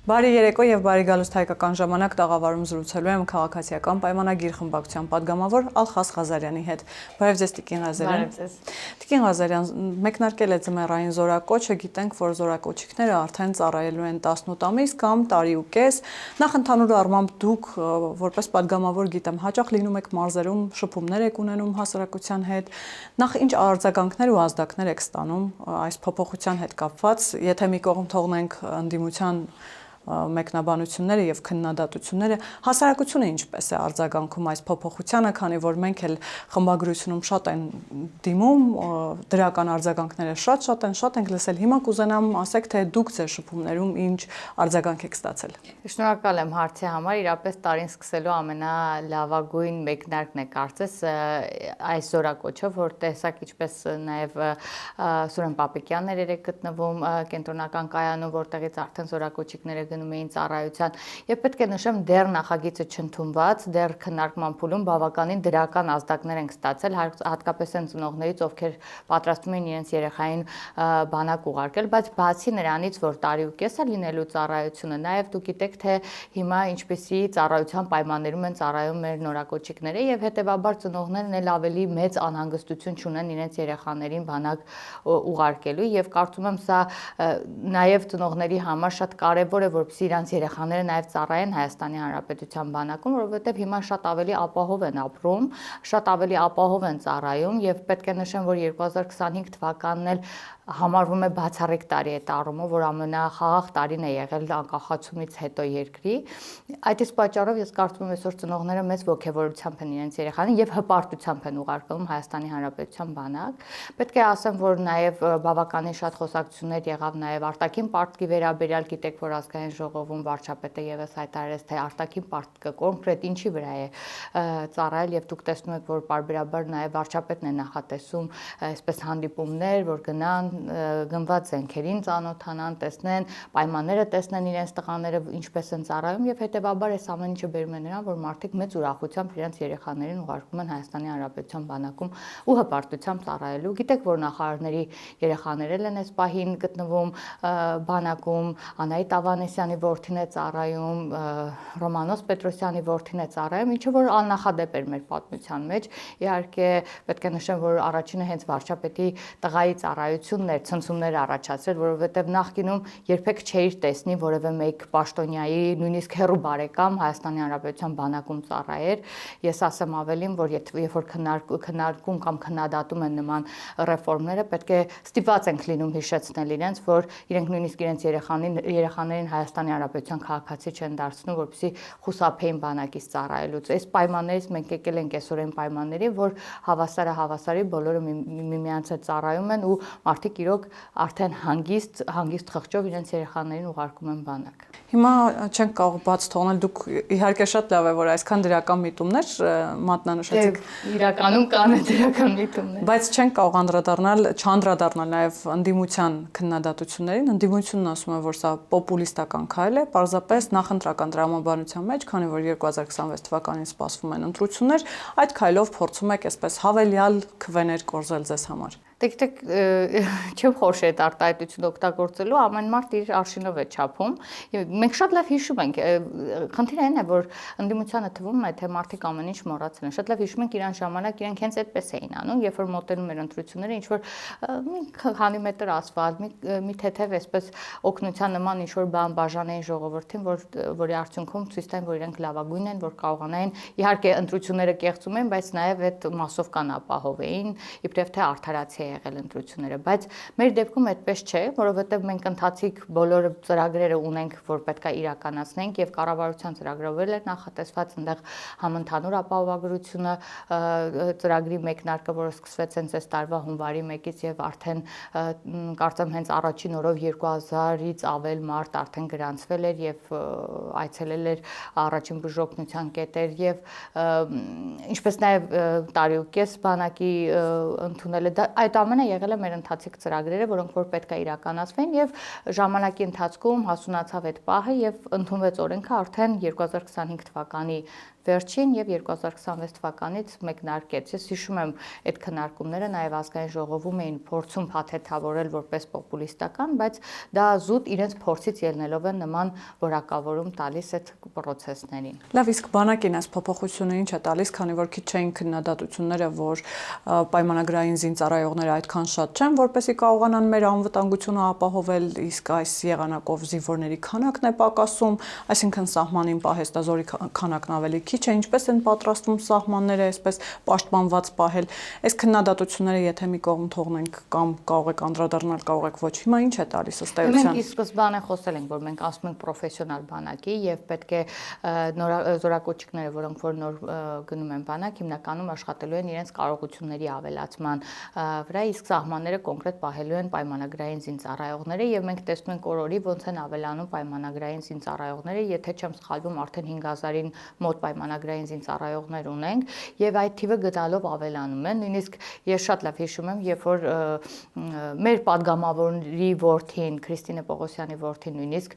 Բարի երեկո եւ բարի գալուստ հայկական ժամանակ տաղավարում զրուցելու եմ քաղաքացիական պայմանագիր խմբակցության падգամավոր Ալխաս Ղազարյանի հետ։ Բարև ձեզ Տիկին Ղազարյան։ Բարև ձեզ։ Տիկին Ղազարյան, մեկնարկել է ձմեռային զորակոչը, գիտենք, որ զորակոչիկները արդեն ծառայելու են 18 ամիս կամ տարի ու կես։ Նախ ընդհանուր առմամբ դուք որպես падգամավոր գիտեմ, հաճախ լինում եք մարզերում, շփումներ եք ունենում հասարակության հետ։ Նախ ինչ արձագանքներ ու ազդակներ եք ստանում այս փոփոխության հետ կապված, եթե մի կողմ թողնենք ընդդիմության մեկնաբանությունները եւ քննադատությունները, հասարակությունը ինչպես է արձագանքում այս փոփոխությանը, քանի որ մենք էլ խմբագրությունում շատ են դիմում, դրական արձագանքները շատ ենք լսել։ Հիմա կուզենամ ասեք, թե դուք ձեր շփումներում ինչ արձագանք եք ստացել։ Շնորհակալ եմ հարցի համար, իրապես տարին սկսելու ամենալավագույն մեկնարկն է կարծես այս զորակոչը, որ տեսակ ինչպես նաև Սուրեն Պապիկյանն էր գտնվում կենտրոնական կայանում, որտեղից արդեն զորակոչիկները գնում էին ծառայության, եւ պետք է նշեմ, դեռ նախագիծը չընդունված, դեռ քննարկման փուլում բավականին դրական ազդակներ ենք ստացել, հատկապես այն ծնողներից, ովքեր պատրաստվում են իրենց երեխային բանակ ուղարկել, բայց բացի նրանից, որ տարի ու կես է լինելու ծառայությունը, նաև դուք գիտեք, թե հիմա ինչպեսի ծառայության պայմաններում են ծառայում մեր նորակոչիկները եւ հետեւաբար ծնողներն էլ ավելի մեծ անհանգստություն չունեն իրենց երեխաներին բանակ ուղարկելու եւ կարծում եմ սա նաև ծնողների համար շատ կարեւոր է, որպեսզի իրանց երեխաները նաև ծառայեն Հայաստանի Հանրապետության բանակում, որովհետեւ հիմա շատ ավելի ապահով են ապրում, շատ ավելի ապահով են ծառայում եւ պետք է նշեմ, որ 2025 թվականն էլ համարվում է բացառիկ տարի այդ առումով, որ ամենախաղաղ տարին է եղել անկախացումից հետո երկրի։ Այդ իսկ պատճառով ես կարծում եմ այսօր ծնողները մեծ ոգևորությամբ են իրենց երեխաներին եւ հպարտությամբ են ուղարկում Հայաստանի Հանրապետության բանակ։ Պետք է ասեմ, որ նաեւ բավականին շատ խոսակցություններ եղավ նաեւ արտաքին պարտքի վերաբերյալ, գիտեք, որ ազգային ժողովում վարչապետը եւս հայտարարեց, թե արտաքին պարտքը կոնկրետ ինչի վրա է ծառայել եւ դուք տեսնում եք, որ պարբերաբար նաեւ վարչապետն է նախատեսում այսպես հանդիպումներ, որ գնան գնված զենքերին ծանոթանան, տեսնեն, պայմանները տեսնեն իրենց տղաները ինչպես են ծառայում եւ հետեւաբար այս ամեն ինչը բերում է նրան, որ մարդիկ մեծ ուրախությամբ իրենց երեխաներին ուղարկում են Հայաստանի Հանրապետության բանակում ու հպարտությամբ ծառայելու։ Գիտեք, որ նախարարների երեխաներն են այս պահին գտնվում բանակում, Անահիտ Ավանեսյանի որդին է ծառայում, Ռոմանոս Պետրոսյանի որդին է ծառայում, ինչը որ աննախադեպ էր մեր պատմության մեջ։ Իհարկե պետք է նշեմ, որ առաջինը հենց վարչապետի տղայի ծառայությունն էր, ցնցումներ առաջացրել, որովհետև նախկինում երբեք չէիր տեսնի որևէ մեկ պաշտոնյայի, նույնիսկ հեռու բարեկամ Հայաստանի Հանրապետության բանակում ծառայեր։ Ես ասեմ ավելին, որ երբ որ քննարկում կամ քննադատում են նման ռեֆորմները, պետք է ստիպված ենք լինում հիշեցնել իրենց, որ իրենք նույնիսկ իրենց երեխաներին Հայաստանի Հանրապետության քաղաքացի չեն դարձնում, որպեսզի խուսափեին բանակից ծառայելուց։ Այս պայմաններից մենք եկել ենք այսօրին պայմանների, որ հավասարի բոլորը միմյանց հետ ծառայում են ու մարդիկ իրոք արդեն հանգիստ խղճով իրենց երեխաներին ուղարկում են բանակ։ Հիմա չենք կարող բաց թողնել, դուք իհարկե շատ լավ է, որ այսքան դրական միտումներ մատնանշեցիք։ Իրականում կան դրական միտումներ։ Բայց չենք կարող չանդրադառնալ նաև ընդդիմության քննադատություններին։ Ընդդիմությունն ասում է, որ սա պոպուլիստական քայլ է, պարզապես նախընտրական տրամաբանության մեջ, քանի որ 2026 թվականին սպասվում են ընտրություններ, այդ քայլով փորձում եք այսպես հավելյալ քվեներ կորզել ձեզ համար։ Դեք չեմ խորշ այդ արտահայտությունը օգտագործելու, ամեն մարդ իր արշինով է չափում։ Մենք շատ լավ հիշում ենք, խնդիրը այն է, որ ընդդիմությանը թվում է, թե մարդիկ ամեն ինչ մոռացել են։ Շատ լավ հիշում ենք իրան ժամանակ իրենք հենց այդպես էին անում, երբ որ մոտենում էր ընտրությունները, ինչ որ մի քանի մետր ասֆալտ, մի թեթև այսպես օգնության նման ինչ որ բան բաժանեին ժողովրդին, որի արդյունքում ցույց տային, որ իրենք լավագույնն են, որ կարողանային, իհարկե ընտրությունները կեղծում են, բայց նաև այդ մասսովկան ապահովեին, իբրև թե արդարացի եղել ընտրությունները, բայց մեր դեպքում այդպես չէ, որովհետև մենք ընթացիկ բոլոր ծրագրերը ունենք, որ պետք է իրականացնենք եւ կառավարության ծրագրով էր նախատեսված այնտեղ համընդհանուր ապահովագրությունը ծրագրի մեկնարկը, որը սկսվեց հենց այս տարվա հունվարի 1-ից եւ արդեն կարծեմ հենց առաջին օրով 2000-ից ավել մարդ արդեն գրանցվել էր եւ այցելել էր առաջին բուժօգնության կետեր եւ ինչպես նաեւ տարի ու կես բանակի ընդունել է այդ Այդ ամենը եղել է մեր ընթացիկ ծրագրերը, որոնք որ պետք է իրականացվեն եւ ժամանակի ընթացքում հասունացավ այդ պահը եւ ընդունվեց օրենքը արդեն 2025 թվականի վերջին եւ 2026 թվականից մեկնարկեց։ Ես հիշում եմ այդ քննարկումները նաեւ ազգային ժողովում էին փորձում փաթեթավորել որպես պոպուլիստական, բայց դա զուտ իրենց փորձից ելնելով են նման որակավորում տալիս այդ process-ներին։ Լավ, իսկ բանակին այս փոփոխությունը ինչ է տալիս, քանի որ քիչ չէին քննադատությունները, որ պայմանագրային զինծառայողները այդքան շատ չեն, որպեսզի կարողանան մեր անվտանգությունը ապահովել, իսկ այս եղանակով զինվորների քանակն է պակասում, այսինքն սահմանին պահեստազորի քանակն ավելի քիչ է, ինչպես են պատրաստվում սահմանները այսպես պաշտպանված պահել։ Այս քննադատությունները եթե մի կողմ թողնենք կամ կարող եք անդրադառնալ, կարող եք ոչ, հիմա ինչ է տալիս ըստ էության։ Մենք ի սկզբանե խոսել ենք, որ մենք ասում ենք պրոֆեսիոնալ բանակի եւ պետք է զորակոչիկները, որոնք որ նոր գնում են բանակ, հիմնականում աշխատելու են իրենց կարողությունների ավելացման վրա, իսկ սահմանները կոնկրետ պահելու են պայմանագրային զինծառայողները եւ մենք տեսնում ենք օրորի ոնց են ավելանում պայմանագրային զինծառայողները, եթե չեմ սխալվում, արդեն 5000-ին մոտ պայմանագրային զինծառայողներ ունենք եւ այդ թիվը գնալով ավելանում է, նույնիսկ ես շատ լավ հիշում եմ, երբ որ մեր падգամավորի որդին Քրիստինե Պողոսյանի որդին նույնիսկ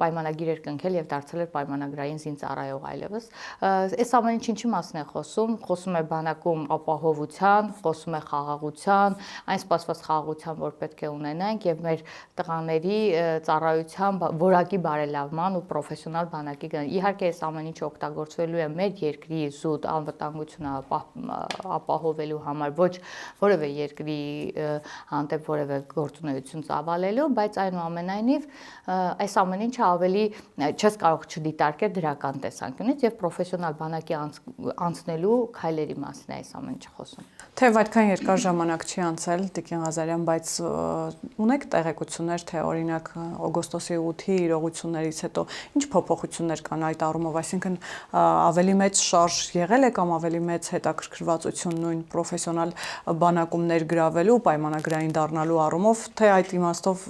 պայմանագիր էր կնքել եւ դարձել էր պայմանագրային զինծառայող այլևս։ Այս ամեն ինչի մասին է խոսում է բանակում ապահովության, խոսում է խաղաղության, այն սպասված խաղաղության, որ պետք է ունենանք եւ մեր տղաների ծառայության որակի բարելավման ու պրոֆեսիոնալ բանակի իհարկե այս ամեն ինչ օգտագործվելու է մեր երկրի զուտ անվտանգությունը ապահովելու համար, ոչ որևէ երկրի հանդեպ որևէ գործունեություն ծավալելու, բայց այնուամենայնիվ այս ամեն ինչը ավելի չես կարող չդիտարկել դրական տեսանկյունից եւ պրոֆեսիոնալ բանակի անցնելու քայլերի մասին է այս ամեն ինչը խոսում։ Թեև այդքան երկար ժամանակ չի անցել, Տիկին Ղազարյան, բայց ունեք տեղեկություններ, թե օրինակ օգոստոսի 8-ի իրողություններից հետո ինչ փոփոխություններ կան այդ առումով, այսինքն ավելի մեծ շարժ եղել է կամ ավելի մեծ հետաքրքրվածություն նույն պրոֆեսիոնալ բանակում ներգրավելու, պայմանագրային դառնալու առումով, թե այդ իմաստով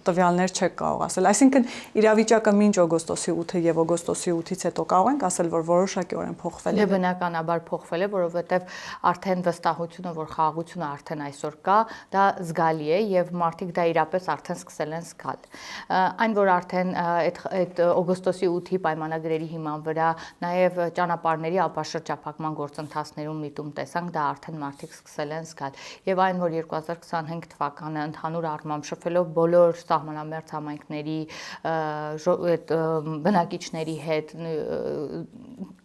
տվյալներ չեք կարող ասել։ Այսինքն իրավիճակը մինչ օգոստոսի 8-ը եւ օգոստոսի 8-ից հետո կարող ենք ասել, որ որոշակիորեն փոխվել է։ Դե բնականաբար փոխվել է, որովհետեւ արդեն վստահությունը, որ խաղաղությունը արդեն այսօր կա, դա զգալի է եւ մարդիկ դա իրապես արդեն սկսել են զգալ։ Այն որ արդեն այդ օգոստոսի 8-ի պայմանագրերի հիման վրա նաեւ ճանապարհների ապաշրջափակման գործընթացներում միտում տեսանք, դա արդեն մարդիկ սկսել են զգալ։ Եվ այն որ 2025 թվականը ընդհանուր առմամբ շփվելով բոլոր սահմանամերձ համայնքների այդ բնակիչների հետ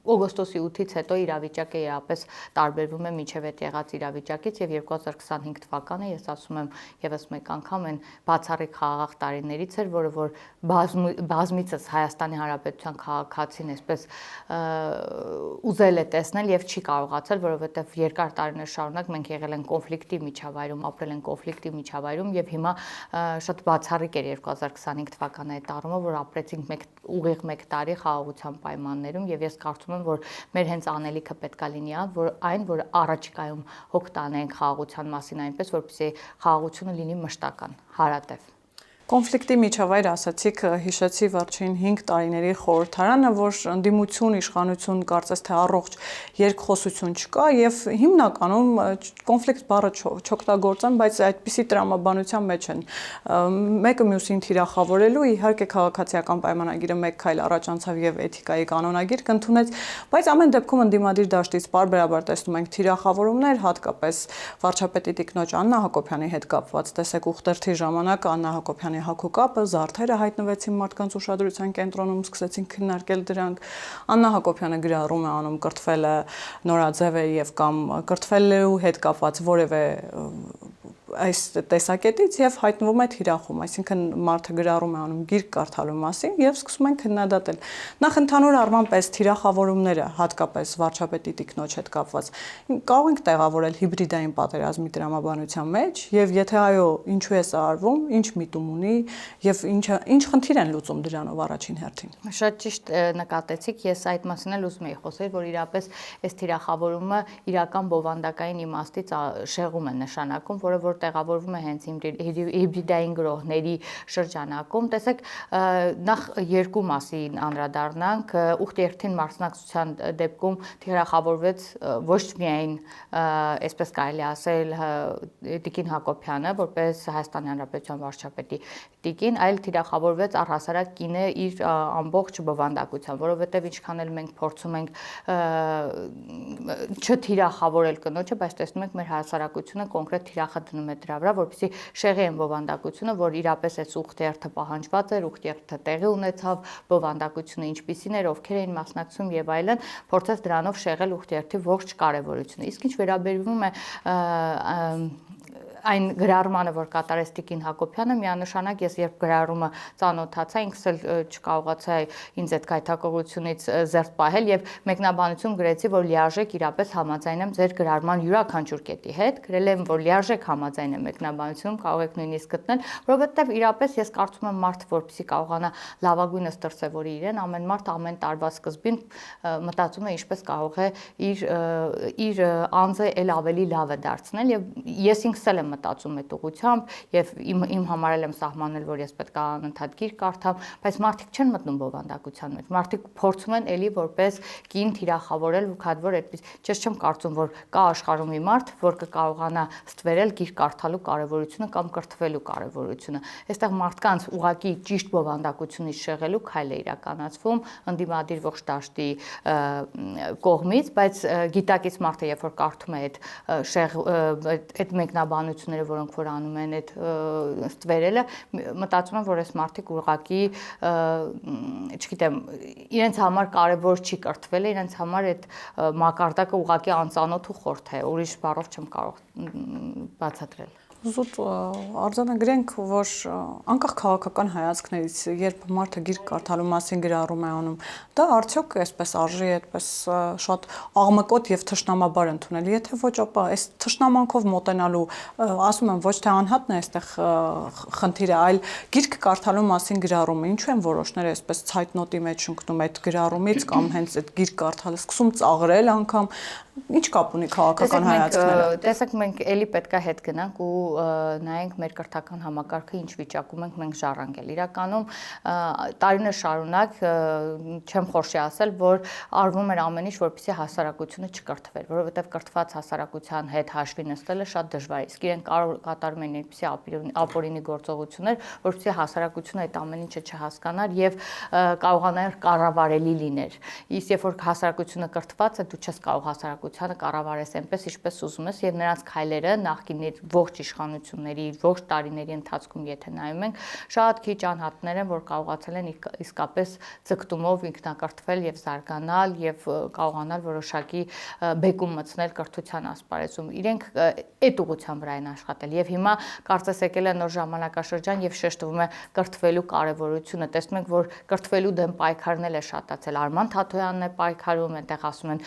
օգոստոսի 8-ից հետո իրավիճակը իրապես տարբերվում է մինչև այդ եղած իրավիճակից եւ 2025 թվականը ես ասում եմ եւս մեկ անգամ այն բացառիկ խաղաղ տարիներից էր, որը որ բազմիցս Հայաստանի Հանրապետության քաղաքացին այսպես ուզել է տեսնել եւ չի կարողացել, որովհետեւ երկար տարիներ շարունակ մենք եղել ենք կոնֆլիկտի միջավայրում, ապրել ենք կոնֆլիկտի միջավայրում եւ հիմա շատ բացառիկ էր 2025 թվականը այդ առումով, որ ապրեցինք ուղիղ 1 տարի խաղաղության պայմաններում եւ ես կարծում եմ, որ մեր հենց անելիքը պետքա լինի որ առաջիկայում հոգ տանենք խաղաղության մասին այնպես, որպեսզի խաղաղությունը լինի մշտական, հարատև։ Կոնֆլիկտի միջավայր ասացիք, հիշեցի վերջին 5 տարիների խորհրդարանը, որ ընդդիմություն, իշխանություն կարծես թե առողջ երկխոսություն չկա եւ հիմնականում կոնֆլիկտ բառը չօգտագործեմ, բայց այդպիսի տրամաբանության մեջ են մեկը մյուսին թիրախավորելու, իհարկե քաղաքացիական պայմանագիրը մեկ քայլ առաջ անցավ եւ էթիկայի կանոնագիր կընդունեց, բայց ամեն դեպքում ընդդիմադիր դաշտից պարբերաբար տեսնում ենք թիրախավորումներ, հատկապես վարչապետի տիկնոջ Աննա Հակոբյանի հետ կապված, տեսեք Ուխտերթի ժամանակ Աննա Հակոբյանի հակոկապը, զարդերը հայտնվեցին մարդկանց ուշադրության կենտրոնում, սկսեցին քննարկել դրանք։ Աննա Հակոբյանը գրառում է անում կրթվել է նորաձև է եւ կամ կրթվելու հետ կապված որևէ այս տեսակետից եւ հայտնվում է թիրախում, այսինքն մարդը գրառում է անում գիրք կարդալու մասին եւ սկսում են քննադատել։ Նախ ընդհանուր առմամբ այս թիրախավորումները, հատկապես վարչապետի տիկնոջ հետ կապված, կարող ենք տեղավորել հիբրիդային պատերազմի տրամաբանության մեջ եւ եթե այո, ինչու է սա արվում, ինչ միտում ունի եւ ինչ խնդիր են լուծում դրանով առաջին հերթին։ Շատ ճիշտ նկատեցիք, ես այդ մասին էլ ուզում էի խոսել, որ իրապես այս թիրախավորումը իրական բովանդակային իմաստից շեղում է նշանակում, որը որ որ տեղավորվում է հենց հիբրիդային գրոհների շրջանակում, տեսեք, նախ երկու մասին անդրադառնանք, ուխտերթին մասնակցության դեպքում թիրախավորվեց ոչ միայն, այսպես կարելի ասել, Տիկին Հակոբյանը, որպես Հայաստանի Հանրապետության վարչապետի տիկին, այլ թիրախավորվեց առհասարակ կինը իր ամբողջ բովանդակությամբ, որովհետև ինչքան էլ մենք փորձում ենք չթիրախավորել կնոջը, բայց տեսնում ենք մեր հասարակությունը կոնկրետ թիրախը դնում է դրա վրա, որպեսզի շեղի են բովանդակությունը, որ իրապես այս ուխտերթը պահանջված էր, ուխտերթը տեղի ունեցավ, բովանդակությունը ինչպիսին էր, ովքեր էին մասնակցում եւ այլն, փորձեց դրանով շեղել ուխտերթի ողջ կարեւորությունը։ Իսկ ինչ վերաբերվում է այն գրառմանը, որ կատարեց Տիկին Հակոբյանը, միանշանակ ես երբ գրառումը ծանոթացա, ինքս էլ չկարողացա ինձ այդ գայթակղությունից զերծ պահել եւ մեկնաբանություն գրեցի, որ լիարժեք իրապես համաձայն եմ ձեր գրառման յուրաքանչյուր կետի հետ, գրել եմ, որ լիարժեք համաձայն եմ մեկնաբանությունում, կարող եք նույնիսկ գտնել, որովհետեւ իրապես ես կարծում եմ մարդ, որպեսզի կարողանա լավագույնս դրսևորի իրեն, ամեն մարդ ամեն տարվա սկզբին մտածում է ինչպես կարող է իր անձը ել ավելի լավը դարձնել եւ ես ինքս էլ եմ մտածում այդ ուղղությամբ եւ իմ համար էլ եմ սահմանել, որ ես պետք է անընդհատ գիրք կարդամ, բայց մարդիկ չեն մտնում բովանդակության մեջ։ Մարդիկ փորձում են էլի որպես կին թիրախավորել ու քադվոր այդպես։ Ես չեմ կարծում, որ կա աշխարհում մի մարդ, որ կկարողանա ստվերել գիրք կարդալու կարեւորությունը կամ կրթվելու կարեւորությունը։ Այստեղ մարդկանց ուղակի ճիշտ բովանդակությունից շեղելու քայլ է իրականացվում ընդդիմադիր ողջ դաշտի կողմից, բայց գիտակից մարդը երբ որ կարդում է այդ մեկնաբանությունները, որոնք որ անում են այդ ստվերելը, մտածում եմ, որ այս մարդիկ ուղղակի, չգիտեմ, իրենց համար կարևոր չի կրթվելը, իրենց համար այդ մակարդակը ուղղակի անծանոթ ու խորթ է, ուրիշ բառով չեմ կարող բացատրել։ Զուտ արձանագրենք, որ անկախ քաղաքական հայացքներից, երբ մարդը գիրք կարդալու մասին գրառում է անում, դա արդյոք այսպես արժի այդպես շատ աղմկոտ եւ թշնամաբար ընդունել։ Եթե ոչ, ապա այս թշնամանքով մոտենալու, ասում եմ, ոչ թե անհատն է այստեղ խնդիրը, այլ գիրք կարդալու մասին գրառումը։ Ինչու են որոշները այսպես ցայտնոտի մեջ ընկնում այդ գրառումից կամ հենց այդ գիրք կարդալը սկսում ծաղրել անգամ, ինչ կապ ունի քաղաքական հայացքները։ Տեսեք, մենք էլի պետքա հետ գնանք ու նայենք մեր կրթական համակարգը ինչ վիճակում ենք մենք ժառանգել։ Իրականում տարիներ շարունակ չեմ խորշի ասել, որ արվում էր ամեն ինչ, որպեսզի հասարակությունը չկրթվեր, որովհետև կրթված հասարակության հետ հաշվի նստելը շատ դժվար է։ Իսկ իրենք կատարում են այնպիսի ապօրինի գործողություններ, որպեսզի հասարակությունը այդ ամեն ինչը չհասկանար եւ կարողանար կառավարելի լիներ։ Իսկ երբ որ հասարակությունը կրթված է, դու չես կարող հասարակությանը կառավարես այնպես, ինչպես ուզում ես, եւ նրանց քայլերը նախկինի ողջ իշխանությունների ողջ տարիների ընթացքում եթե նայում ենք, շատ քիչ անհատներ են, որ կարողացել են իսկապես ձգտումով ինքնակրթվել եւ զարգանալ եւ կարողանալ որոշակի բեկում մտցնել կրթության ասպարեզում։ Իրենք այդ ուղղության վրա են աշխատել եւ հիմա կարծես եկել է նոր ժամանակաշրջան եւ շեշտվում է կրթվելու կարեւորությունը։ Տեսնում ենք, որ կրթվելու դեմ պայքարն էլ է շատացել։ Արման Թաթոյանն է պայքարում, այնտեղ ասում են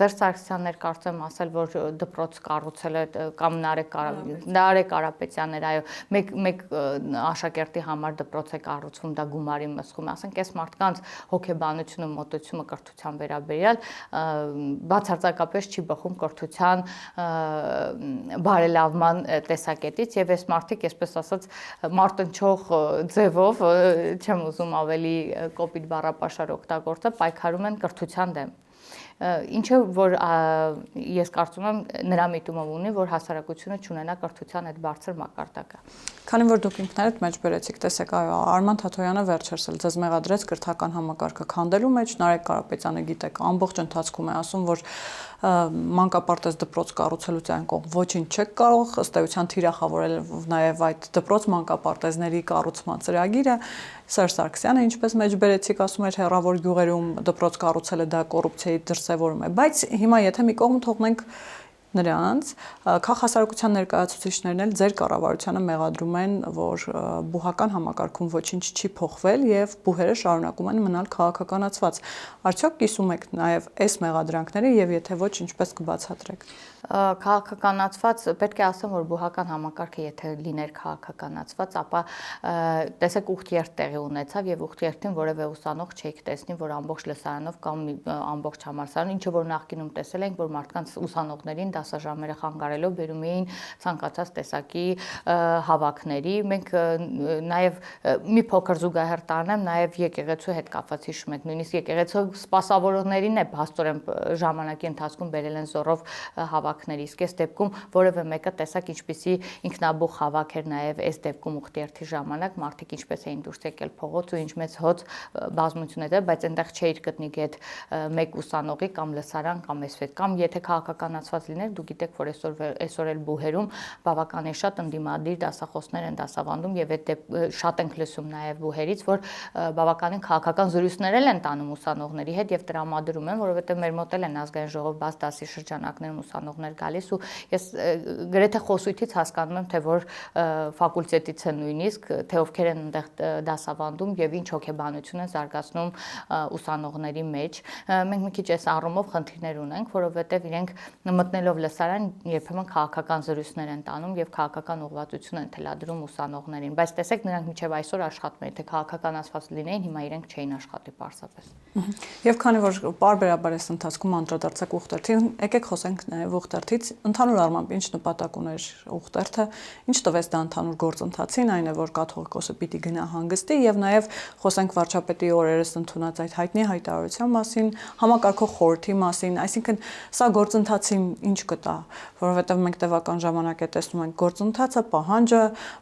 Սերժ Սարգսյանն էր կարծեմ ասել, որ դպրոց կառուցել է կամ Նարեկ Կարապետյանն էր, այո, մեկ աշակերտի համար դպրոց է կառուցվում, դա գումարի մսխում է, ասենք այս մարդկանց հոգեբանությունը, մոտեցումը կրթության վերաբերյալ բացարձակապես չի բխում կրթության բարելավման տեսակետից եւ այս մարդիկ, այսպես ասած, մարտնչող ձևով, չեմ ուզում ավելի կոպիտ բառապաշար օգտագործել, պայքարում են կրթության դեմ։ Ինչը որ ես կարծում եմ նրա միտումով ունի, որ հասարակությունը չունենա կրթության այդ բարձր մակարդակը։ Քանի որ դուք ինքներդ մեջ բերեցիք, տեսեք, այո, Արման Թաթոյանը վերջերս էլ ձեզ մեղադրեց կրթական համակարգը քանդելու մեջ, Նարեկ Կարապետյանը գիտեք, ամբողջ ընթացքում է ասում, որ մանկապարտեզ դպրոց կառուցելուց այն կողմ ոչինչ չեք կարող, ըստ էության թիրախավորել նաև այդ դպրոց մանկապարտեզների կառուցման ծրագիրը։ Սերժ Սարգսյանը, ինչպես մեջ բերեցիք, ասում էր հեռավոր գյուղերում դպրոց կառուցելը դա կոռուպցիայի դրսևորում է, բայց հիմա եթե մի կողմ թողնենք նրանց, քաղաքասարակության ներկայացուցիչներն էլ ձեր կառավարությանը մեղադրում են, որ բուհական համակարգում ոչինչ չի փոխվել եւ բուհերը շարունակում են մնալ քաղաքականացված։ Արդյոք կիսում եք նաեւ այս մեղադրանքները եւ եթե ոչ, ինչպես կբացատրեք։ Քաղաքականացված, պետք է ասեմ, որ բուհական համակարգը եթե լիներ քաղաքականացված, ապա տեսեք ուխտերթ տեղի ունեցավ եւ ուխտերթին որևէ ուսանող չէիք տեսնի, որ ամբողջ լսարանով կամ ամբողջ համալսարան, ինչը որ նախկինում տեսել ենք, որ մարդկանց ուսանողներին դասաժամերը խանգարելով բերում էին ցանկացած տեսակի հավաքների։ Մենք նաև մի փոքր զուգահեռ տանեմ, նաև եկեղեցու հետ կապված հիշում եք, նույնիսկ եկեղեցու սպասավորողներին է փաստորեն ժամանակի ընթացքում բերել են զորով հավաքների, իսկ այս դեպքում որևէ մեկը տեսակ ինչպիսի ինքնաբուխ հավաք էր նաև այս դեպքում ուխտիերթի ժամանակ, մարդիկ ինչպես էին դուրս եկել փողոց ու ինչ մեծ հոց բազմություն էր, բայց այնտեղ չէիր գտնի գետ մեկ ուսանողի կամ լսարան կամ էսվետ կամ եթե քաղաքականացված լիներ, դու գիտեք, որ այսօր էլ բուհերում բավականին շատ ընդդիմադիր դասախոսներ են դասավանդում եւ այդ շատ ենք լսում նաև բուհերից, որ բավականին քաղաքական զրույցներ են տանում ուսանողների հետ եւ տրամադրում են, որովհետեւ մեր մոտ են ազգային ժողով բաց դասի շրջանակներում ուսանողներ գալիս ու ես գրեթե խոսույթից հասկանում եմ, թե որ ֆակուլտետից են նույնիսկ, թե ովքեր են այնտեղ դասավանդում եւ ինչ հոգեբանություն են զարգացնում ուսանողների մեջ։ Մենք մի քիչ այս առումով խնդիրներ ունենք, որովհետեւ իրենք մտնելով լսարան երբեմն քաղաքական զրույցներ են տանում եւ քաղաքական ուղղվածություն են թելադրում ուսանողներին, բայց տեսեք նրանք մինչեւ այսօր աշխատում են, թե քաղաքականացված լինեին, հիմա իրենք չէին աշխատի պարզապես։ Եվ քանի որ պարբերաբար այս ընթացքում անդրադարձակ ուխտերթին, եկեք խոսենք նաև ուխտերթից, ընդհանուր առմամբ ինչ նպատակ ուներ ուխտերթը, ինչ տվեց դա ընդհանուր գործընթացին, այն է որ կաթողիկոսը պիտի գնա հանգստի եւ նաև խոսենք վարչապետի օրերս ընդունած այդ հայտնի հայտարարության մասին, համակարգող խորհրդի մասին, այսինքն սա գործընթացին ինչ կտա, որովհետեւ մենք տևական ժամանակ է տեսնում ենք գործընթացը, պահանջը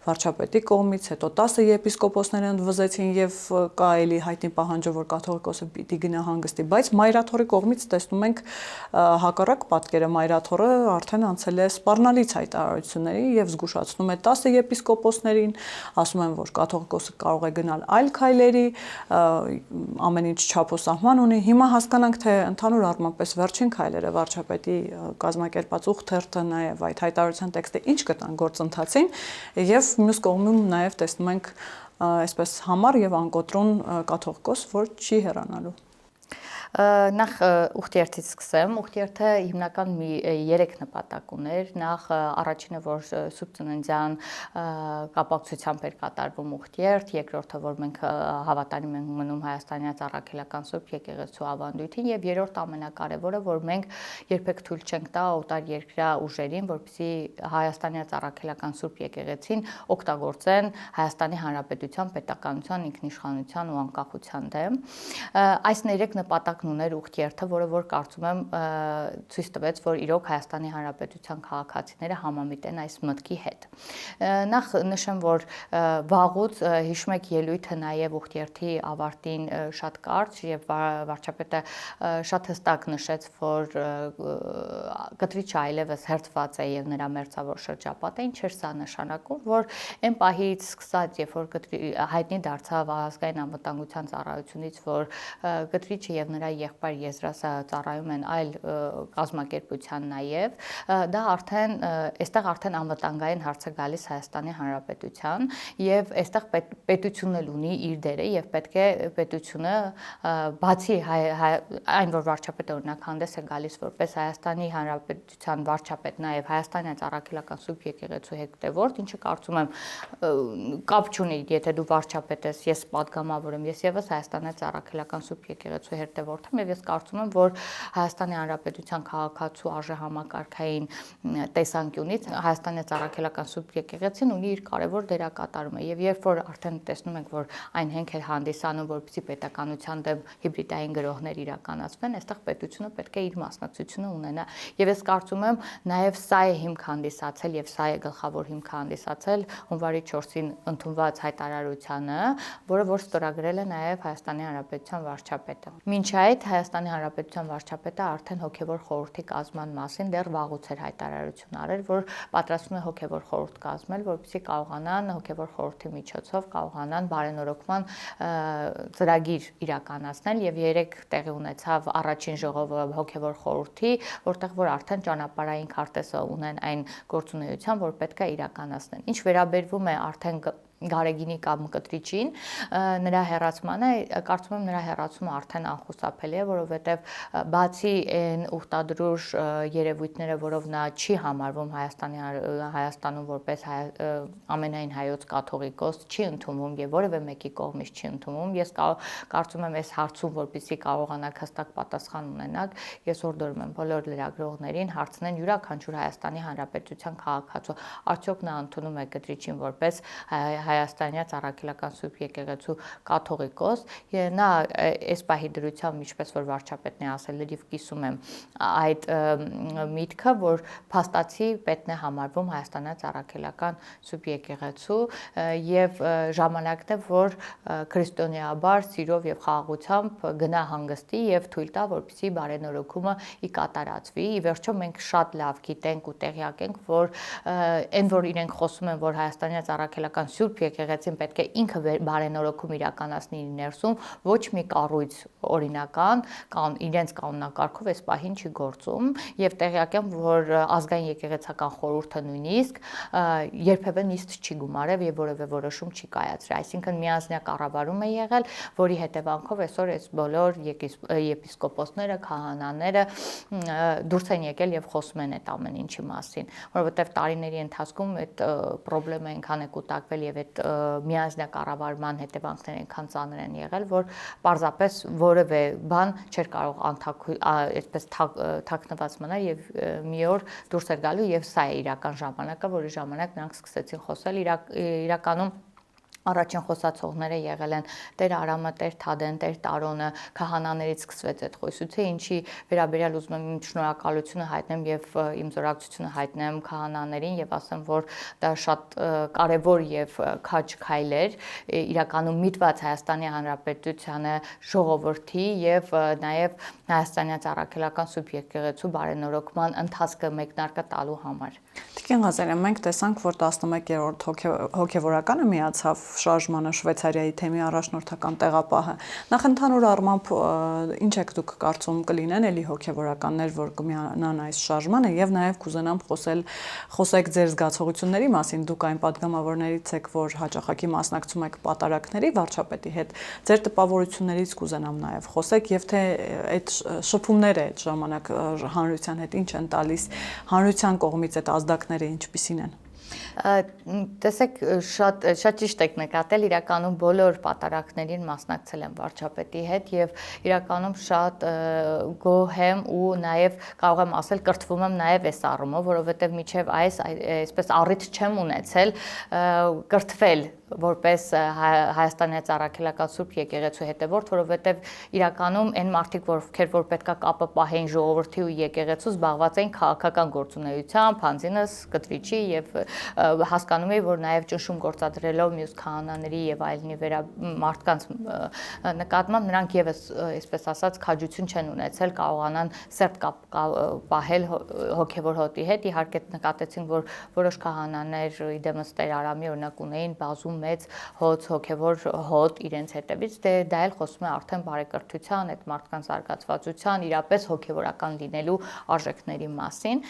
վարչապետի կողմից, հետո 10 եպիսկոպոսներ ընդվզեցին եւ կա էլի հայտնի պահանջը, որ կաթողիկոսը պիտի գնա հանգստի, բայց մայրաթորի կողմից տեսնում ենք հակառակ պատկերը, մայրաթորը արդեն անցել է սպառնալից հայտարարությունների եւ զգուշացնում է 10 եպիսկոպոսներին, ասում են, որ կաթողիկոսը կարող է գնալ այլ քայլերի, ամեն ինչ չափոսահման ունի։ Հիմա հասկանանք, թե ընդհանուր առմամբ այս վերջին քայլերը վարչապետի կազմակերպած ուխտերթը, նաեւ այդ հայտարարության տեքստը ինչ կտան գործընթացին եւ մյուս կողմում նաեւ տեսնում ենք այսպես համառ եւ անկոտրուն կաթողիկոս, որ չի հեռանալու։ Նախ ուխտիերթից սկսեմ, ուխտիերթը հիմնական 3 նպատակ ուներ, նախ առաջինը, որ Սուրբ Ծննդյան կապակցությամբ էր կատարվում ուխտիերթ, երկրորդը, որ մենք հավատարիմ ենք մնում Հայաստանյան Առաքելական Սուրբ Եկեղեցու ավանդույթին եւ երրորդ ամենակարևորը, որ մենք երբեք թույլ չենք տա օտար երկրյա ուժերին, որպեսզի Հայաստանյան Առաքելական Սուրբ Եկեղեցին օգտագործեն Հայաստանի Հանրապետության պետականության, ինքնիշխանության ու անկախության դեմ։ Այս 3 նպատակ ուներ ուխտիերթը, որը որ կարծում եմ ցույց տվեց, որ իրոք Հայաստանի Հանրապետության քաղաքացիները համամիտ են այս մտքի հետ։ Նախ նշեմ, որ վաղուց հիշում եք ելույթը նաև ուխտիերթի ավարտին շատ կարճ եւ վարչապետը շատ հստակ նշեց, որ կտրիչը այլևս հերթված է եւ նրա մերձավոր շրջապատը, ինչ էր սա նշանակում, որ այն պահից սկսած, երբ որ հայտնի դարձավ ազգային անվտանգության ծառայությունից, որ կտրիչը եւ նրա եղբայր Եզրասը ծառայում են այլ կազմակերպության նաև, դա այստեղ արդեն անվտանգային հարց է գալիս Հայաստանի Հանրապետության եւ այստեղ պետությունն էլ ունի իր դերը եւ պետք է պետությունը բացի այն, որ վարչապետը օրինակ հանդես է գալիս որպես Հայաստանի Հանրապետության վարչապետ, նաև Հայաստանյան Առաքելական Սուրբ Եկեղեցու հետևորդ, ինչը կարծում եմ կապ չունի, եթե դու վարչապետ ես, ես պատգամավոր եմ, ես եւս Հայաստանյան Առաքելական Սուրբ Եկեղեցու հետևորդ եմ եւ ես կարծում եմ, որ Հայաստանի Հանրապետության քաղաքացու արժեհամակարգային տեսանկյունից Հայաստանի Առաքելական Սուրբ Եկեղեցին ունի իր կարևոր դերակատարումը եւ երբ որ արդեն տեսնում ենք, որ այն հենք է հանդիսանում, որպեսզի պետականության դեմ հիբրիդային գրոհներ իրականացվեն, այստեղ պետությունը պետք է իր մասնակցությունը ունենա եւ ես կարծում եմ նաեւ սա է հիմք հանդիսացել եւ սա է գլխավոր հիմք հանդիսացել հունվարի 4-ին ընդունված հայտարարությանը, որը որ ստորագրել է նաեւ Հայաստանի Հանրապետության վարչապետը։ Մինչ այդ Հայաստանի Հանրապետության վարչապետը արդեն հոգևոր խորհրդի կազմման մասին դեռ վաղուց էր հայտարարություն արել, որ պատրաստվում է հոգևոր խորհուրդ կազմել, որպեսզի կարողանան հոգևոր խորհրդի միջոցով կարողանան բարենորոգման ծրագիր իրականացնել եւ 3 տեղի ունեցավ առաջին ժողովը հոգևոր խորհրդի, որտեղ որ արդեն ճանապարհային քարտեզը ունեն այն գործունեության, որ պետք է իրականացնեն։ Ինչ վերաբերվում է արդեն Գարեգինի կամ կտրիչին նրա հեռացմանը կարծում եմ նրա հեռացումը արդեն անխուսափելի է, որովհետև բացի այն ուխտադրուժ երևույթները, որով նա չի համարվում Հայաստանում որպես ամենայն հայոց կաթողիկոս, չի ընդունվում եւ որևէ մեկի կողմից չի ընդունվում։ Ես կարծում եմ այս հարցում, որպեսզի կարողանաք հստակ պատասխան ունենաք, ես հորդորում եմ բոլոր լրագրողներին հարցնեն յուրաքանչյուր Հայաստանի Հանրապետության քաղաքացու, արդյոք նա ընդունում է կտրիչին որպես Հայաստանյաց առաքելական Սուրբ եկեղեցու կաթողիկոս, նա այս պահի դրությամբ, ինչպես որ վարչապետն է ասել, լրիվ կիսում եմ այդ միտքը, որ փաստացի պետն է համարվում Հայաստանյաց առաքելական Սուրբ եկեղեցու եւ ժամանակն է, որ քրիստոնեաբար սիրով եւ խաղաղությամբ գնա հանգստի եւ թույլ տա, որպեսզի բարենորոգումը ի կատարածվի։ Ի վերջո մենք շատ լավ գիտենք ու տեղյակ ենք, որ այն որ իրենք խոսում են, որ Հայաստանյաց առաքելական Սուրբ եկեղեցին պետք է ինքը բարենորոգում իրականացնի իր ներսում, ոչ մի կառույց օրինական կամ իրենց կանոնակարգով այս պահին չի գործում եւ տեղյակ եմ, որ ազգային եկեղեցական խորհուրդը նույնիսկ երբևէ նիստ չի գումարել եւ որևէ որոշում չի կայացրել, այսինքն միանձնյա կառավարում է եղել, որի հետևանքով այսօր այս բոլոր եպիսկոպոսները, քահանաները դուրս են եկել եւ խոսում են այդ ամեն ինչի մասին, որովհետեւ տարիների ընթացքում այդ խնդրը այնքան է կուտակվել եւ այդ միանձնյա կառավարման հետևանքները այնքան ծանր են եղել, որ պարզապես որևէ բան չէր կարող այդպես թաքնված մնալ եւ մի օր դուրս էր գալու եւ սա է իրական ժամանակը, որի ժամանակ նրանք սկսեցին խոսել իրականում առաջին խոսացողները եղել են Տեր Արամը, Տեր Թադեն, Տեր Տարոնը, քահանաներից սկսվեց այդ խոսությունը, ինչի վերաբերյալ ուզում եմ իմ շնորհակալությունը հայտնեմ եւ իմ զորակցությունը հայտնեմ քահանաներին եւ ասեմ, որ դա շատ կարեւոր եւ քաջ քայլ էր, իրականում միտված Հայաստանի Հանրապետությանը ժողովրդի եւ նաեւ Հայաստանյաց առաքելական Սուրբ եկեղեցու բարենորոգման ընթացքը մեկնարկը տալու համար։ Տիկին Ղազարյան, մենք տեսանք, որ 11-րդ հոգևորականը միացավ շարժմանը Շվեյցարիայի թեմի առաջնորդական տեղապահը։ Նախ ընդհանուր առմամբ ինչ եք դուք կարծում կլինեն էլի հոգևորականներ, որ կմիանան այս շարժմանը եւ նաեւ կուզենամ խոսեք ձեր զգացողությունների մասին, դուք այն падգամավորներից եք, որ հաճախակի մասնակցում եք պատարակների վարչապետի հետ, ձեր տպավորություններից կուզենամ նաեւ խոսեք եւ թե այդ շփումները այդ ժամանակ հանրության հետ ինչ են տալիս, հանրության կողմից այդ ազդակները ինչպիսին են։ Տեսեք, շատ ճիշտ եք նկատել, իրականում բոլոր պատարակներին մասնակցել եմ վարչապետի հետ եւ իրականում շատ գոհ եմ ու նաեւ կարող եմ ասել կրթվում եմ նաեւ այս առումով, որովհետեւ միջև այսպես առիթ չեմ ունեցել կրթվել որպես Հայաստանյաց առաքելական Սուրբ եկեղեցու հետևորդ, որովհետև իրականում այն մարդիկ, որ պետքա կապը պահեին ժողովրդի ու եկեղեցու, զբաղված էին քաղաքական գործունեությամբ, հանձինս կտրիչի եւ հասկանում էի, որ նաեւ ճնշում գործադրելով մյուս քահանաների եւ այլնի մարդկանց նկատմամբ նրանք եւս, այսպես ասած, քաջություն չեն ունեցել կարողանան սերտ կապ պահել հոգեվոր հոտի հետ։ Իհարկե նկատեցինք, որ որոշ քահանաներ իդեմս Տեր Արամի օրինակ ունեին բազում մեծ հոգևոր հոտ իրենց հետևից, դա էլ խոսում է արդեն բարեկրթության, այդ մարդկանց զարգացվածության, իրապես հոգևորական լինելու արժեքների մասին,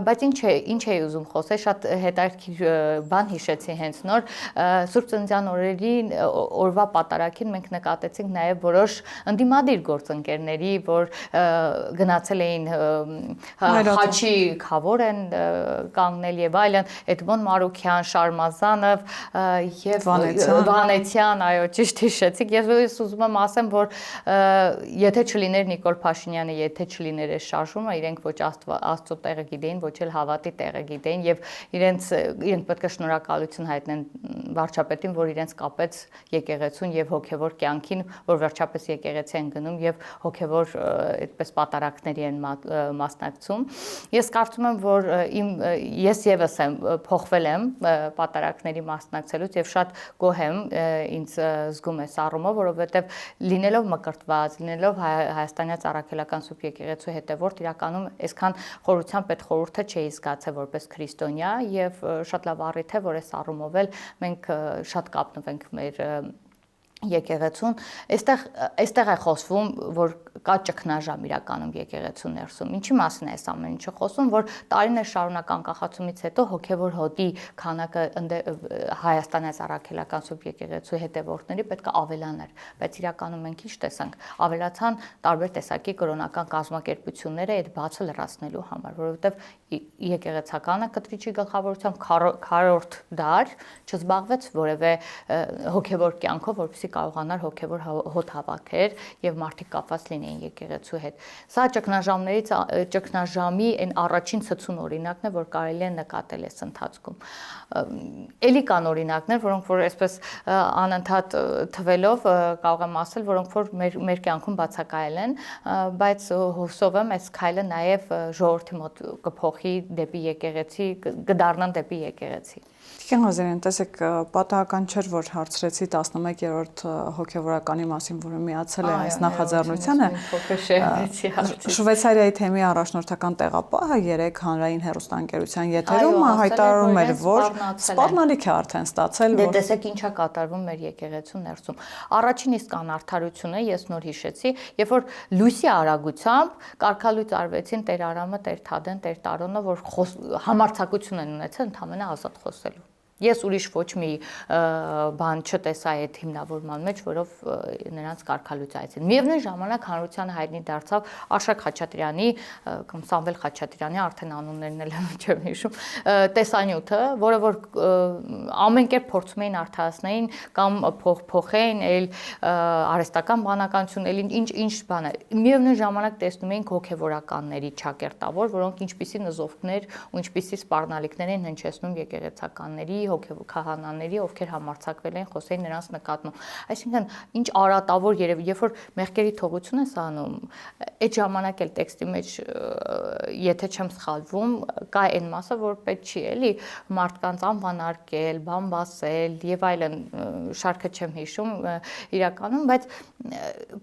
բայց ինչ է ուզում խոսել, շատ հետաքրքիր բան հիշեցի հենց նոր, Սուրբ Ծննդյան օրվա պատարակին մենք նկատեցինք նաև որոշ ընդդիմադիր գործընկերների, որ գնացել էին Խաչի խավոր են կանգնել եւ այլն, Էդմոն Մարուքյան, Շարմազանով եւ Վանեցյան, այո, ճիշտ հիշեցիք, ես ուզում եմ ասեմ, որ եթե չլիներ Նիկոլ Փաշինյանը, եթե չլիներ այս շարժումը, իրենք ոչ Աստծո տեղը գիտեին, ոչ էլ հավատի տեղը գիտեին եւ իրենք պետք է շնորհակալություն հայտնեն վարչապետին, որ իրենց կապեց եկեղեցուն եւ հոգեվոր կյանքին, որ վերջապես եկեղեցի են գնում եւ հոգեվոր այդպես պատարակների են մասնակցում։ Ես կարծում եմ, որ ես եւս փոխվել եմ պատարակների մասնակցելուց եւ շատ գոհ եմ, ինձ զգում է սառումով, որովհետեւ լինելով մկրտված, լինելով Հայաստանյաց առաքելական Սուրբ եկեղեցու հետևորդ, իրականում այսքան խորությամբ այդ խորհուրդը չէի զգացել որպես քրիստոնյա եւ շատ լավ առիթ է, որ այս առումով էլ մենք շատ կապնվենք մեր եկեղեցուն, այստեղ է խոսվում, որ կա ճգնաժամ իրականում եկեղեցու ներսում։ Ինչի մասին է այս ամեն ինչը խոսում, որ տարիներ շարունակ անկախացումից հետո հոգևոր հոտի քանակը Հայաստանից առաքելական Սուրբ եկեղեցու հետևորդների պետք է ավելաներ, բայց իրականում մենք ինչ տեսանք, ավելացան տարբեր տեսակի կրոնական կազմակերպությունները այդ բացը լրացնելու համար, որովհետև եկեղեցականը կտրիչի գլխավորությամբ քառորդ դար չզբաղվեց որևէ հոգևոր կյանքով, որպեսզի կարողանար հոգևոր հոտ հավաքեր եւ մարդիկ կապված լինեին եկեղեցու հետ։ Սա ճգնաժամի այն առաջին ցցուն օրինակն է, որ կարելի է նկատել այս ընթացքում։ Էլի կան օրինակներ, որոնք որ այսպես անընդհատ թվելով կարող եմ ասել, որոնք որ մեր կյանքում բացակայել են, բայց հուսով եմ այս քայլը նաև ժողովրդի մոտ կփոխի դեպի եկեղեցի, կդառնան դեպի եկեղեցի։ Տիկին Ղազարյան, տեսեք, պատահական չէր, որ հարցրեցի 11-րդ հոգևորականի մասին, որը միացել է այս նախաձեռնությանը։ Շվեյցարիայի թեմի առաջնորդական տեղապահը 3 հանրային հեռուստաընկերության եթերում հայտարարում էր, որ սպառնալիք է արդեն ստացել, որ տեսեք ինչա կատարվում մեր եկեղեցու ներսում։ Առաջին իսկ անարդարությունը ես նոր հիշեցի, երբ որ լույսի արագությամբ կարգալույծ արվեցին Տեր Արամը, Տեր Թադեն, Տեր Տարոնը, որ համարձակություն են ունեցել ընդհանրապես ազատ խոսելու։ Ես ուրիշ ոչ մի բան չտեսա այդ հիմնավորման մեջ, որով նրանց կարգալույծ այցին։ Միևնույն ժամանակ հանրությանը հայտնի դարձավ Արշակ Խաչատրյանի կամ Սամվել Խաչատրյանի, արդեն անուններն էլ չեմ հիշում, տեսանյութը, որը որ ամեն կերպ փորձում էին արդարացնեին կամ փոխեին այլ արհեստական բանականություն, այլ ինչ բան է։ Միևնույն ժամանակ տեսնում էինք հոգևորականների ճակերտավոր, որոնք ինչպիսի նզովքներ ու ինչպիսի սպառնալիքներ են հնչեցնում եկեղեցականների քահանաների, ովքեր համարձակվել են խոսեին նրանց նկատմամբ։ Այսինքն, ինչ արատավոր երևի, երբ որ մեղքերի թողություն ես անում, այդ ժամանակ էլ տեքստի մեջ, եթե չեմ սխալվում, կա այն մասը, որ պետք չի էլի մարդկանց անվանարկել, բան բասել եւ այլն, շարքը չեմ հիշում իրականում, բայց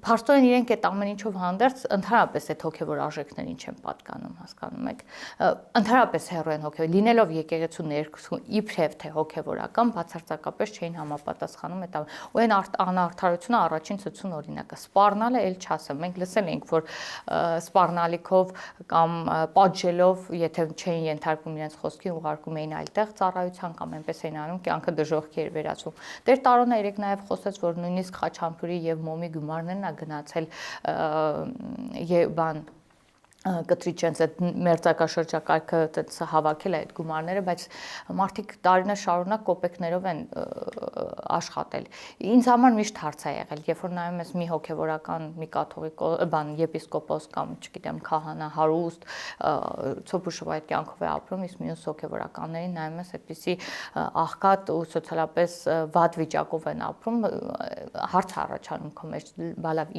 փաստորեն իրենք այդ ամեն ինչով հանդերձ ընդհանրապես այդ հոգևոր արժեքներին չեն պատկանում, հասկանում եք։ Ընդհանրապես հեռու են հոգևոր, լինելով եկեղեցու ներքուսում իբրև թե հոգևորական բացարձակապես չէին համապատասխանում այդ ու այն անարդարությունը առաջին ցցուն օրինակը սպառնալը էլ չասեմ, մենք լսել ենք, որ սպառնալիքով կամ պատժելով, եթե չէին ենթարկում իրենց խոսքին, ուղարկում էին այլտեղ ծառայության կամ այնպես էին անում, կյանքը դժոխքի էր վերածվում։ Տեր Տարոնը երեք նաև խոսեց, որ նույնիսկ Խաչամփուրի եւ Մոմի գումարներն է գնացել եւ բան կտրիչենց այդ մերձակաշրջակայքը հավաքել է այդ գումարները, բայց մարդիկ տարիներ շարունակ կոպեկներով են աշխատել։ Ինձ համար միշտ հարց է եղել, երբ որ նայում ես մի հոգևորական, մի կաթողիկ բան, եպիսկոպոս կամ, չգիտեմ, քահանա, հարուստ, ցոփուշով այդ կյանքով է ապրում, իսկ մյուս հոգևորականներին նայում ես այդպիսի աղքատ ու սոցիալապես վատ վիճակով են ապրում, հարց առաջանում քո մեջ, բալավ,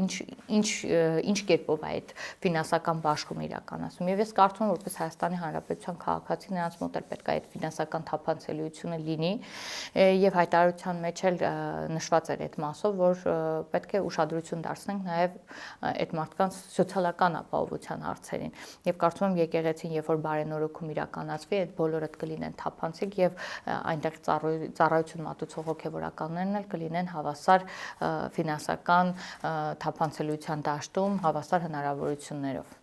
ինչ կերպով է այդ ֆինանսական բաշխում իրականացում։ Եվ ես կարծում եմ, որպես Հայաստանի Հանրապետության քաղաքացի նրանց մոտ էլ պետք է այդ ֆինանսական թափանցելիությունը լինի, եւ հայտարարության մեջ էլ նշված էր այդ մասով, որ պետք է ուշադրություն դարձնենք նաեւ այդ մարդկանց սոցիալական ապահովության հարցերին։ Եվ կարծում եմ եկեղեցին, երբ որ բարենորոգում իրականացվի, այդ բոլորը կլինեն թափանցիկ եւ այնտեղ ծառայություն մատուցող հոգեվորականներն էլ կլինեն հավասար ֆինանսական թափանցելիության դաշտում, հավասար հնարավորություններով։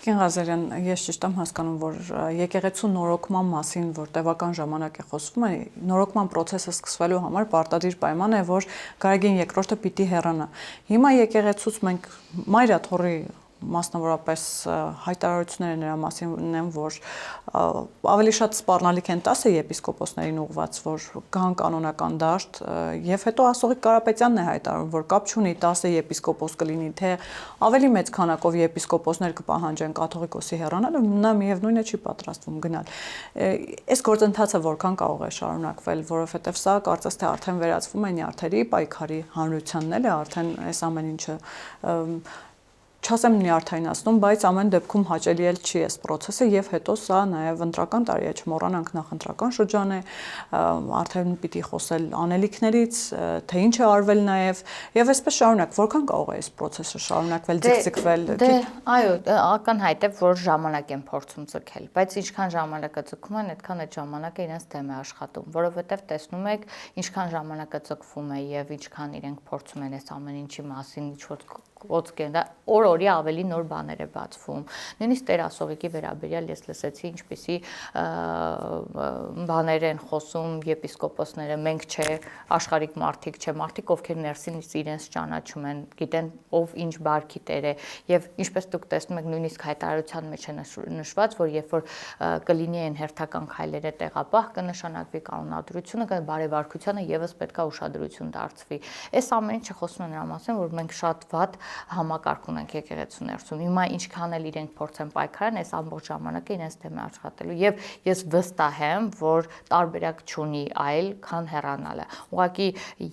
Տիկին Ղազարյան, ես ճիշտ եմ հասկանում, որ եկեղեցու նորոգման մասին, որ տևական ժամանակ է խոսվում է, նորոգման process-ը սկսվելու համար պարտադիր պայման է, որ Գարեգին II-ը պիտի հեռանա։ Հիմա եկեղեցուց մենք Մայրաթորի մասնավորապես հայտարարությունները նրա մասին ունեն, որ ավելի շատ սպառնալիք են 10 եպիսկոպոսներին ուղված, որ կան կանոնական դաշտ, եւ հետո Ասողիկ Կարապետյանն է հայտարարում, որ կապ չունի 10 եպիսկոպոս կլինի, թե ավելի մեծ քանակով եպիսկոպոսներ կպահանջեն կաթողիկոսի հեռանալը, նա միևնույնն է չի պատրաստվում գնալ։ Այս գործընթացը որքան կարող է շարունակվել, որովհետեւ սա կարծես թե արդեն վերածվում է նյարդերի պայքարի հանրությանն էլ է արդեն այս ամեն ինչը չասեմ նյարդայնացնում, բայց ամեն դեպքում հաճելի էլ չի այս process-ը եւ հետո սա նաեւ ընտրական տարի է, չմոռանանք նախընտրական շրջան է, արդեն պիտի խոսել անելիքներից, թե ինչ է արվել նաեւ այսպես շարունակ, որքան կարող է այս process-ը շարունակվել, ձգձգվել։ Դե, այո, ակնհայտ է, որ ժամանակ են փորձում ձգել, բայց ինչքան ժամանակը ձգում են, այդքան այդ ժամանակը իրենց դեմ է աշխատում, որովհետեւ տեսնում եք, ինչքան ժամանակը ձգվում է եւ ինչքան իրենք փորձում են այս ամեն ինչի մասին ինչ-որ կոծկ են, դա օր-օրի ավելի նոր բաներ է բացվում։ Նույնիսկ Տերասողիկի վերաբերյալ ես լսեցի ինչպիսի բաներ են խոսում եպիսկոպոսները, մենք չէ, աշխարհիկ մարդիկ չէ, մարդիկ ովքեր ներսին իրենց ճանաչում են, գիտեն ով ինչ բարքի տեր է, եւ ինչպես դուք տեսնում եք նույնիսկ հայտարարության մեջ է նշված, որ երբ որ կլինի այն հերթական քայլերը տեղապահ կնշանակվի կանոնադրությունը, բարեվարկությանը եւս պետքա ուշադրություն դարձվի։ Այս ամեն ինչը խոսում են նրա մասին, որ մենք շատ վատ համակարգ ունենք եկեղեցու ներսում։ Հիմա ինչքան էլ իրենք փորձեն պայքարեն, այս ամբողջ ժամանակը իրենց դեմ է աշխատելու եւ ես վստահ եմ, որ տարբերակ չունի այլ քան հեռանալը։ Ուղղակի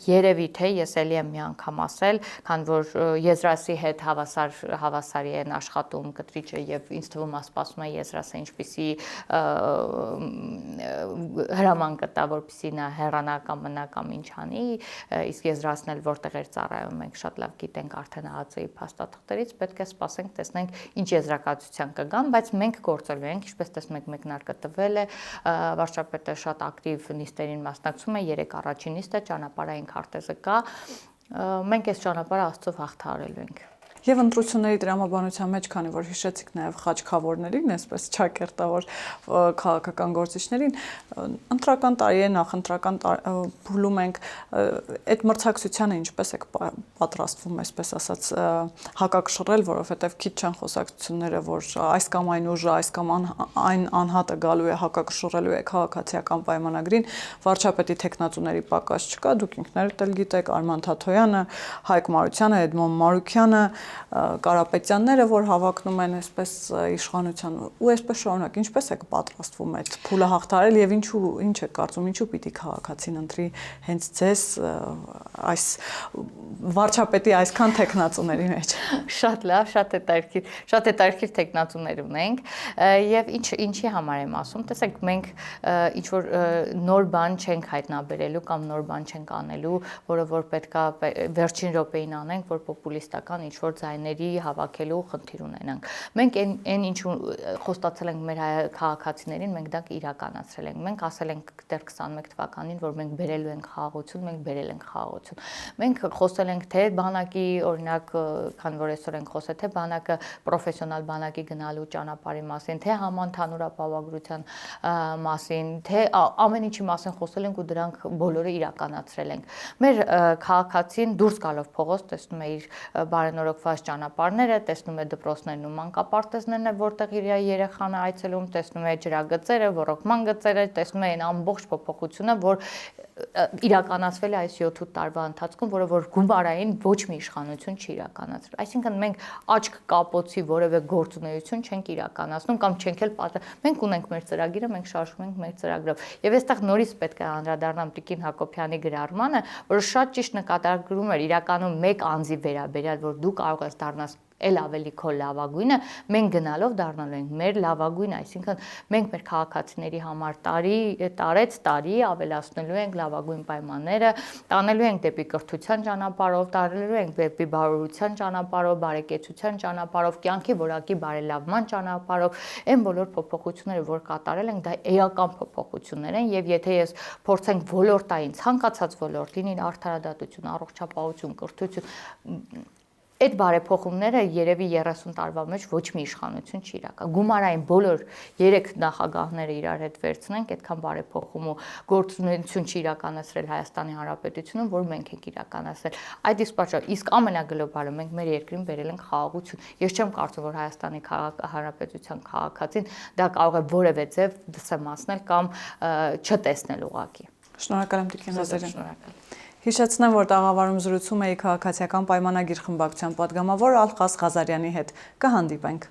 երևի թե ես էլի եմ մի անգամ ասել, քան որ Եզրասի հետ հավասարի են աշխատում կտրիչը եւ ինձ թվում է սպասում է Եզրասը ինչպիսի հրաման կտա, որպեսզի նա հեռանա կամ մնա կամ ինչ անի, իսկ Եզրասն էլ որտեղ էր ծառայում, մենք շատ լավ գիտենք արդեն ԱԱԾ-ի փաստաթղթերից, պետք է սպասենք, տեսնենք ինչ եզրակացության կգան, բայց մենք գործելու ենք, ինչպես տեսնում եք, մեկնարկը տվել է, վարչապետը շատ ակտիվ նիստերին մասնակցում է, 3 առաջին նիստը ճանապարհային քարտեզը կա, մենք այս ճանապարհը Աստծով հաղթահարելու ենք։ Եվ ընտրությունների տրամաբանության մեջ, քանի որ հիշեցիք նաև խաչքավորներին, այսպես ճակերտավոր քաղաքական գործիչներին, ընտրական տարի է, նախընտրական փուլում ենք, այդ մրցակցությանը ինչպես եք պատրաստվում, այսպես ասած, հակակշռել, որովհետև քիչ չեն խոսակցությունները, որ այս կամ այն ուժը, այս կամ այն անհատը գալու է հակակշռելու է քաղաքացիական պայմանագրին, վարչապետի տեխնացուների պակաս չկա, դուք ինքներդ էլ գիտեք, Արման Թաթոյանը, Հայկ Մարությանը, Էդմոն Մարուքյանը, Կարապետյանները, որ հավակնում են այսպես իշխանության ու այսպես շարունակ, ինչպես եք պատրաստվում այդ փուլը հաղթահարել եւ ինչ եք կարծում, ինչու պիտի քաղաքացին ընտրի հենց ձեզ այս վարչապետի այսքան տեխնացուների մեջ։ Շատ լավ, շատ հետաքրքիր տեխնացուներ ունենք եւ ինչի համար եմ ասում, տեսեք, մենք ինչ որ նոր բան չենք հայտնաբերելու կամ նոր բան չենք անելու, որը որ պետքա վերջին րոպեին անենք, որ պոպուլիստական ինչ որ ձայների հավաքելու խնդիր ունենանք։ Մենք այն ինչ խոստացել ենք մեր քաղաքացիներին, մենք դա իրականացրել ենք։ Մենք ասել ենք դեռ 21 թվականին, որ մենք բերելու ենք խաղաղություն, մենք բերել ենք խաղաղություն։ Մենք խոսել ենք թե բանակի, օրինակ, քան որ այսօր ենք խոսել, թե բանակը պրոֆեսիոնալ բանակի գնալու ճանապարհի մասին, թե համընդհանուր ապահովագրության մասին, թե ամեն ինչի մասին խոսել ենք ու դրանք բոլորը իրականացրել ենք։ Մեր քաղաքացին դուրս գալով փողոց տեսնում է իր բարենորոգված ճանապարհները, տեսնում է դպրոցներն ու մանկապարտեզներն, որտեղ իր երեխան է այցելում, տեսնում է ջրագծերը, ոռոգման գծերը, տեսնում է այն ամբողջ փոփոխությունը, որ իրականացվել է այս 7-8 տարվա ընթացքում, որը որ գումարային ոչ մի իշխանություն չի իրականացրել։ Այսինքն մենք աչք կապոցի որևէ գործունեություն չենք իրականացնում կամ չենք էլ մենք ունենք մեր ծրագիրը, մենք շարժվում ենք մեր ծրագրով։ Եվ այստեղ նորից պետք է անդրադառնամ Տիկին Հակոբյանի գրառմանը, որը շատ ճիշտ նկատագրում էր իրականում մեկ անձի վերաբերյալ, որ դու կարող ես դառնալ էլ ավելի քո լավագույնը, մենք գնալով դառնալու ենք մեր լավագույնը, այսինքն մենք մեր քաղաքացիների համար տարի ավելացնելու ենք լավագույն պայմանները, տանելու ենք դեպի կրթության ճանապարհով, տանելու ենք դեպի բարօրության ճանապարհով, բարեկեցության ճանապարհով, կյանքի որակի բարելավման ճանապարհով, այն բոլոր փոփոխությունները, որ կատարել ենք, դա էական փոփոխություններ են, եւ եթե ես փորձենք ոլորտային, ցանկացած ոլորտ, լինի արդարադատություն, առողջապահություն, կրթություն, այդ բարեփոխումները երևի 30 տարվա մեջ ոչ մի իշխանություն չի իրականացրել։ Գումարային բոլոր 3 նախագահները իրար հետ վերցնենք, այդքան բարեփոխում ու գործունեություն չի իրականացրել Հայաստանի Հանրապետությունում, որ մենք ենք իրականացրել։ Այդ իսկ պատճառով, իսկ ամենագլոբալը մենք մեր երկրին բերել ենք խաղաղություն։ Ես չեմ կարծում, որ Հայաստանի Հանրապետության քաղաքացին դա կարող է որևէ ձև դսեմացնել կամ չտեսնել ուղղակի։ Շնորհակալ եմ Տիկին Ղազարյան։ Շնորհակալ։ Հիշեցնեմ, որ տաղավարում զրուցում էի քաղաքացիական պայմանագիր խմբակցության պատգամավոր Ալխաս Ղազարյանի հետ։ Կհանդիպենք։